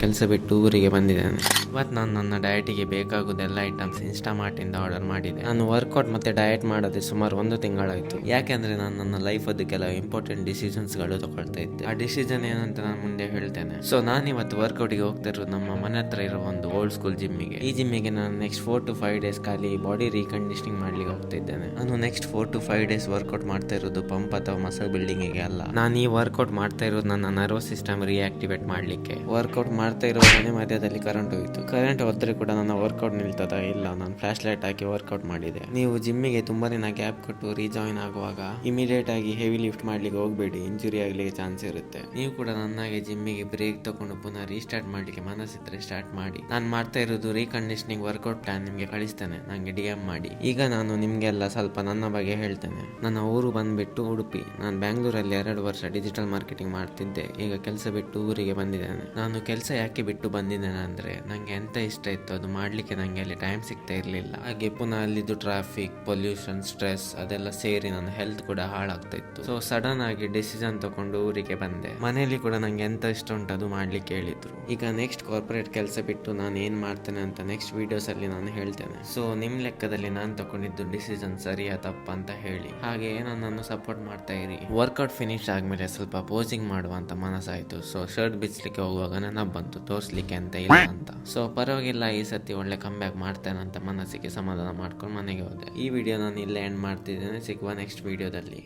ಕೆಲಸ ಬಿಟ್ಟು ಊರಿಗೆ ಬಂದಿದ್ದೇನೆ. ಇವತ್ತು ನಾನು ನನ್ನ ಡಯಟಿಗೆ ಬೇಕಾಗುದೆಲ್ಲ ಐಟಮ್ಸ್ ಇನ್ಸ್ಟಾಮಾರ್ಟಿಂದ ಆರ್ಡರ್ ಮಾಡಿದೆ. ನಾನು ವರ್ಕೌಟ್ ಮತ್ತೆ ಡಯಟ್ ಮಾಡೋದೇ ಸುಮಾರು 1 ತಿಂಗಳಾಯಿತು. ಯಾಕೆಂದ್ರೆ ನಾನು ನನ್ನ ಲೈಫ್ ಅದು ಕೆಲವು ಇಂಪಾರ್ಟೆಂಟ್ ಡಿಸಿಷನ್ಸ್ಗಳು ತಗೊಳ್ತಾ ಇದ್ದೆ. ಆ ಡಿಸಿಷನ್ ಏನಂತ ನಾನು ಮುಂದೆ ಹೇಳ್ತೇನೆ. ಸೊ ನಾನು ಇವತ್ತು ವರ್ಕೌಟಿಗೆ ಹೋಗ್ತಾ ಇರೋದು ನಮ್ಮ ಮನೆ ಹತ್ರ ಇರೋ ಒಂದು ಓಲ್ಡ್ ಸ್ಕೂಲ್ ಜಿಮ್ಮಿಗೆ. ಈ ಜಿಮ್ಮಿಗೆ ನಾನು ನೆಕ್ಸ್ಟ್ 4 to 5 ಡೇಸ್ ಖಾಲಿ ಬಾಡಿ ರೀಕಂಡೀಷನಿಂಗ್ ಮಾಡ್ಲಿಕ್ಕೆ ಹೋಗ್ತಾ ಇದ್ದೇನೆ. ನಾನು ನೆಕ್ಸ್ಟ್ 4 to 5 ಡೇಸ್ ವರ್ಕೌಟ್ ಮಾಡ್ತಾ ಇರೋದು ಪಂಪ್ ಅಥವಾ ಮಸಲ್ ಬಿಲ್ಡಿಂಗ್ ಗೆ ಅಲ್ಲ. ನಾನು ಈ ವರ್ಕೌಟ್ ಮಾಡ್ತಾ ಇರೋದು ನನ್ನ ನರ್ವಸ್ ಸಿಸ್ಟಮ್ ರಿಯಾಕ್ಟಿವೇಟ್ ಮಾಡ್ಲಿಕ್ಕೆ. ವರ್ಕೌಟ್ ಮಾಡ್ತಾ ಇರೋದೇ ಮಧ್ಯದಲ್ಲಿ ಕರೆಂಟ್ ಹೋಯಿತು. ಕರೆಂಟ್ ಹೋದ್ರೆ ಕೂಡ ನನ್ನ ವರ್ಕೌಟ್ ನಿಲ್ತದ ಇಲ್ಲ. ನಾನು ಫ್ಲಾಶ್ ಲೈಟ್ ಹಾಕಿ ವರ್ಕೌಟ್ ಮಾಡಿದೆ. ನೀವು ಜಿಮ್ಮಿಗೆ ತುಂಬಾ ದಿನ ಗ್ಯಾಪ್ ಕೊಟ್ಟು ರೀಜಾಯಿನ್ ಆಗುವಾಗ ಇಮಿಡಿಯೇಟ್ ಆಗಿ ಹೆವಿ ಲಿಫ್ಟ್ ಮಾಡ್ಲಿಕ್ಕೆ ಹೋಗ್ಬೇಡಿ, ಇಂಜುರಿ ಆಗ್ಲಿಕ್ಕೆ ಚಾನ್ಸ್ ಇರುತ್ತೆ. ನೀವು ಕೂಡ ನನ್ನಾಗೆ ಜಿಮ್ಮಿಗೆ ಬ್ರೇಕ್ ತಗೊಂಡು ಪುನಃ ರೀಸ್ಟಾರ್ಟ್ ಮಾಡ್ಲಿಕ್ಕೆ ಮನಸ್ಸಿದ್ರೆ ಸ್ಟಾರ್ಟ್ ಮಾಡಿ. ನಾನು ಮಾಡ್ತಾ ಇರೋದು ರೀಕಂಡೀಷನಿಂಗ್ ವರ್ಕೌಟ್ ಪ್ಲಾನ್ ನಿಮ್ಗೆ ಕಳಿಸ್ತೇನೆ, ನಂಗೆ DM ಮಾಡಿ. ಈಗ ನಾನು ನಿಮ್ಗೆಲ್ಲ ಸ್ವಲ್ಪ ನನ್ನ ಬಗ್ಗೆ ಹೇಳ್ತೇನೆ. ನನ್ನ ಊರು ಬಂದ್ಬಿಟ್ಟು ಉಡುಪಿ. ನಾನು ಬ್ಯಾಂಗ್ಳೂರಲ್ಲಿ 2 ವರ್ಷ ಡಿಜಿಟಲ್ ಮಾರ್ಕೆಟಿಂಗ್ ಮಾಡ್ತಿದ್ದೆ. ಈಗ ಕೆಲಸ ಬಿಟ್ಟು ಊರಿಗೆ ಬಂದಿದ್ದೇನೆ. ನಾನು ಕೆಲಸ ಯಾಕೆ ಬಿಟ್ಟು ಬಂದಿದ್ದೇನೆ ಅಂದ್ರೆ ನಂಗೆ ಎಂತ ಇಷ್ಟ ಇತ್ತು ಅದು ಮಾಡ್ಲಿಕ್ಕೆ ನಂಗೆ ಅಲ್ಲಿ ಟೈಮ್ ಸಿಗ್ತಾ ಇರ್ಲಿಲ್ಲ. ಹಾಗೆ ಪುನಃ ಅಲ್ಲಿದ್ದು ಟ್ರಾಫಿಕ್, ಪೊಲ್ಯೂಷನ್, ಸ್ಟ್ರೆಸ್ ಅದೆಲ್ಲ ಸೇರಿ ನನ್ನ ಹೆಲ್ತ್ ಕೂಡ ಹಾಳಾಗ್ತಾ ಇತ್ತು. ಸೊ ಸಡನ್ ಆಗಿ ಡಿಸಿಷನ್ ತಗೊಂಡು ಊರಿಗೆ ಬಂದೆ. ಮನೆಯಲ್ಲಿ ಕೂಡ ನಂಗೆ ಎಂತ ಇಷ್ಟ ಉಂಟು ಅದು ಮಾಡ್ಲಿಕ್ಕೆ ಹೇಳಿದ್ರು. ಈಗ ನೆಕ್ಸ್ಟ್ ಕಾರ್ಪೊರೇಟ್ ಕೆಲಸ ಬಿಟ್ಟು ನಾನು ಏನ್ ಮಾಡ್ತೇನೆ ಅಂತ ನೆಕ್ಸ್ಟ್ ವಿಡಿಯೋಸ್ ಅಲ್ಲಿ ನಾನು ಹೇಳ್ತೇನೆ. ಸೊ ನಿಮ್ ಲೆಕ್ಕದಲ್ಲಿ ನಾನು ತಗೊಂಡಿದ್ದು ಡಿಸಿಷನ್ ಸರಿಯಾ ತಪ್ಪ ಅಂತ ಹೇಳಿ. ಹಾಗೆ ನನ್ನನ್ನು ಸಪೋರ್ಟ್ ಮಾಡ್ತಾ ಇರಿ. ವರ್ಕೌಟ್ ಫಿನಿಶ್ ಆದ್ಮೇಲೆ ಸ್ವಲ್ಪ ಪೋಸಿಂಗ್ ಮಾಡುವಂತ ಮನಸ್ಸಾಯ್ತು. ಸೊ ಶರ್ಟ್ ಬಿಚ್ಚಲಿಕ್ಕೆ ಹೋಗುವಾಗ ನೆನಪು ಬಂತು ತೋರ್ಸ್ಲಿಕ್ಕೆ ಅಂತ ಇಲ್ಲ ಅಂತ. ಸೊ ಪರವಾಗಿಲ್ಲ, ಈ ಸತಿ ಒಳ್ಳೆ ಕಮ್ ಬ್ಯಾಕ್ ಮಾಡ್ತೇನೆ ಅಂತ ಮನಸ್ಸಿಗೆ ಸಮಾಧಾನ ಮಾಡ್ಕೊಂಡು ಮನೆಗೆ ಹೋದೆ. ಈ ವಿಡಿಯೋ ನಾನು ಇಲ್ಲೇ ಎಂಡ್ ಮಾಡ್ತಿದ್ದೇನೆ. ಸಿಗುವ ನೆಕ್ಸ್ಟ್ ವಿಡಿಯೋದಲ್ಲಿ.